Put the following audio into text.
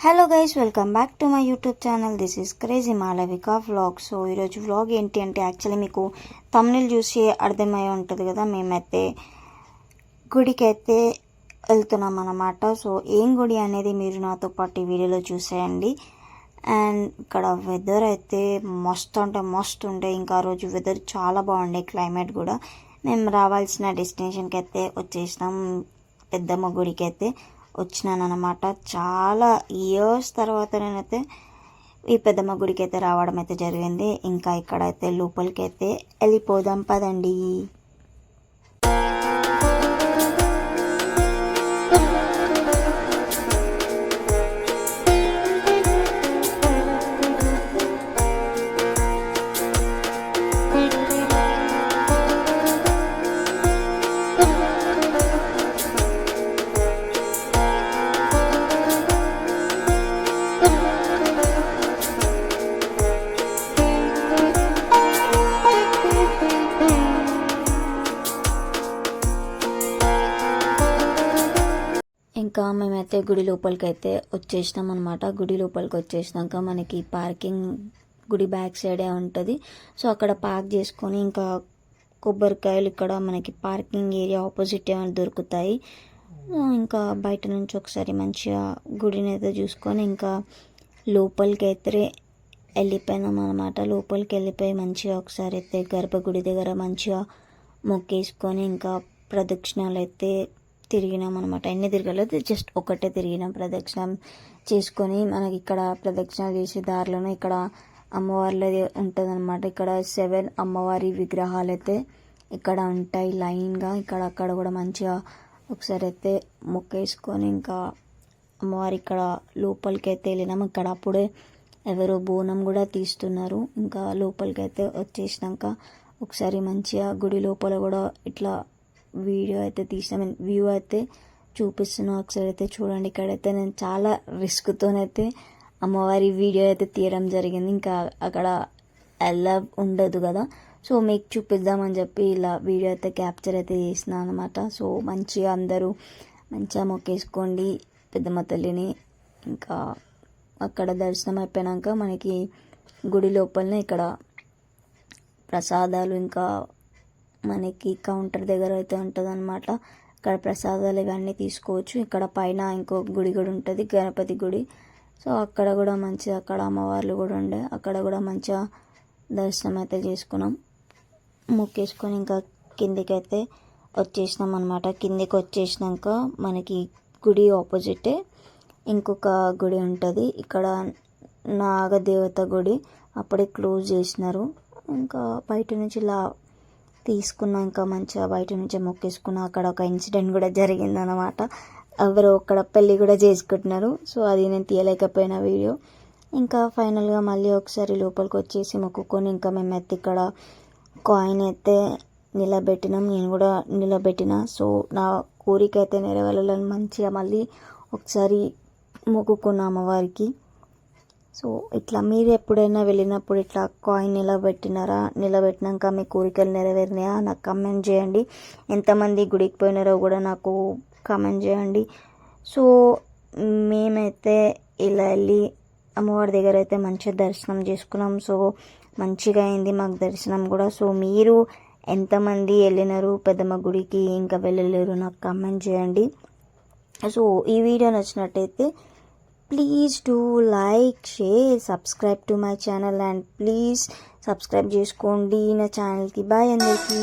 Hello guys, welcome back to my YouTube channel. This is crazy Malavika vlog. So ఈరోజు vlog ఏంటి అంటే actually మీకు తమ్ముళ్ళు చూసి అర్థమై ఉంటుంది కదా, మేమైతే గుడికి అయితే వెళ్తున్నాం అన్నమాట. సో ఏం గుడి అనేది మీరు నాతో పాటు ఈ వీడియోలో చూసేయండి. అండ్ ఇక్కడ వెదర్ అయితే మస్తు అంటే మస్తు ఉండే. ఇంకా ఆ రోజు వెదర్ చాలా బాగుండే, క్లైమేట్ కూడా. మేము రావాల్సిన డెస్టినేషన్కి అయితే వచ్చేసినాం, పెద్దమ్మ గుడికి అయితే వచ్చినాను అనమాట. చాలా ఇయర్స్ తర్వాత నేనైతే ఈ పెద్దమ్మ గుడికి అయితే రావడం అయితే జరిగింది. ఇంకా ఇక్కడైతే లోపలికి అయితే వెళ్ళిపోదాం పదండి. ఇంకా మేమైతే గుడి లోపలికి అయితే వచ్చేసినాం అనమాట. గుడి లోపలికి వచ్చేసినాక మనకి పార్కింగ్ గుడి బ్యాక్ సైడే ఉంటుంది. సో అక్కడ పార్క్ చేసుకొని ఇంకా కొబ్బరికాయలు ఇక్కడ మనకి పార్కింగ్ ఏరియా ఆపోజిట్ ఏమైనా దొరుకుతాయి. ఇంకా బయట నుంచి ఒకసారి మంచిగా గుడిని అయితే చూసుకొని ఇంకా లోపలికి అయితే వెళ్ళిపోయినాం అనమాట. లోపలికి వెళ్ళిపోయి మంచిగా ఒకసారి అయితే గర్భగుడి దగ్గర మంచిగా మొక్కేసుకొని ఇంకా ప్రదక్షిణాలు అయితే తిరిగినాం అనమాట. ఎన్ని తిరగలేదు, జస్ట్ ఒకటే తిరిగినాం. ప్రదక్షిణం చేసుకొని మనకి ఇక్కడ ప్రదక్షిణాలు చేసే దారిలోనే ఇక్కడ అమ్మవార్లది ఉంటుంది అనమాట. ఇక్కడ 7 అమ్మవారి విగ్రహాలు అయితే ఇక్కడ ఉంటాయి లైన్గా. అక్కడ కూడా మంచిగా ఒకసారి అయితే మొక్కేసుకొని ఇంకా అమ్మవారి ఇక్కడ లోపలికి అయితే వెళ్ళినాం. ఇక్కడ అప్పుడే ఎవరో బోనం కూడా తీస్తున్నారు. ఇంకా లోపలికి అయితే వచ్చేసినాక ఒకసారి మంచిగా గుడి లోపల కూడా ఇట్లా వీడియో అయితే తీసిన వ్యూ అయితే చూపిస్తున్నా, ఒకసారి అయితే చూడండి. ఇక్కడైతే నేను చాలా రిస్క్తోనైతే అమ్మవారి వీడియో అయితే తీయడం జరిగింది. ఇంకా అక్కడ అలా ఉండదు కదా, సో మీకు చూపిద్దామని చెప్పి ఇలా వీడియో అయితే క్యాప్చర్ అయితే చేసిన అనమాట. సో మంచిగా అందరూ మంచిగా మొక్కేసుకోండి పెద్దమ్మ తల్లిని. ఇంకా అక్కడ దర్శనం అయిపోయాక మనకి గుడి లోపలనే ఇక్కడ ప్రసాదాలు ఇంకా మనకి కౌంటర్ దగ్గర అయితే ఉంటుంది అనమాట. ఇక్కడ ప్రసాదాలు ఇవన్నీ తీసుకోవచ్చు. ఇక్కడ పైన ఇంకో గుడి కూడా ఉంటుంది, గణపతి గుడి. సో అక్కడ కూడా మంచిగా అక్కడ అమ్మవార్లు కూడా ఉండే, అక్కడ కూడా మంచిగా దర్శనం అయితే చేసుకున్నాం, మొక్కేసుకొని ఇంకా కిందికి అయితే వచ్చేసినాం అనమాట. కిందికి వచ్చేసినాక మనకి గుడి ఆపోజిటే ఇంకొక గుడి ఉంటుంది. ఇక్కడ నాగదేవత గుడి అప్పుడే క్లోజ్ చేసినారు. ఇంకా బయట నుంచి ఇలా తీసుకున్నా, ఇంకా మంచిగా బయట నుంచి మొక్కేసుకున్నా. అక్కడ ఒక ఇన్సిడెంట్ కూడా జరిగిందనమాట. ఎవరో అక్కడ పెళ్ళి కూడా చేసుకుంటున్నారు. సో అది నేను తీయలేకపోయిన వీడియో. ఇంకా ఫైనల్గా మళ్ళీ ఒకసారి లోపలికి వచ్చేసి మొక్కుకొని ఇంకా మేమైతే ఇక్కడ కాయిన్ అయితే నిలబెట్టినాం. నేను కూడా నిలబెట్టిన. సో నా కోరిక అయితే నెరవేరాలని మంచిగా మళ్ళీ ఒకసారి మొక్కుకున్నా అమ్మవారికి. సో ఇట్లా మీరు ఎప్పుడైనా వెళ్ళినప్పుడు ఇట్లా కాయిన్ నిలబెట్టినాక మీ కోరికలు నెరవేరినాయా నాకు కమెంట్ చేయండి. ఎంతమంది గుడికి పోయినారో కూడా నాకు కమెంట్ చేయండి. సో మేమైతే ఇలా వెళ్ళి అమ్మవారి దగ్గర అయితే మంచిగా దర్శనం చేసుకున్నాం. సో మంచిగా అయింది మాకు దర్శనం కూడా. సో మీరు ఎంతమంది వెళ్ళినారు పెద్దమ్మ గుడికి, ఇంకా వెళ్ళలేరు నాకు కమెంట్ చేయండి. సో ఈ వీడియో నచ్చినట్టయితే please do like, share, subscribe to my channel and please subscribe చేసుకోండి నా ఛానల్కి. బాయ్ అందరికీ.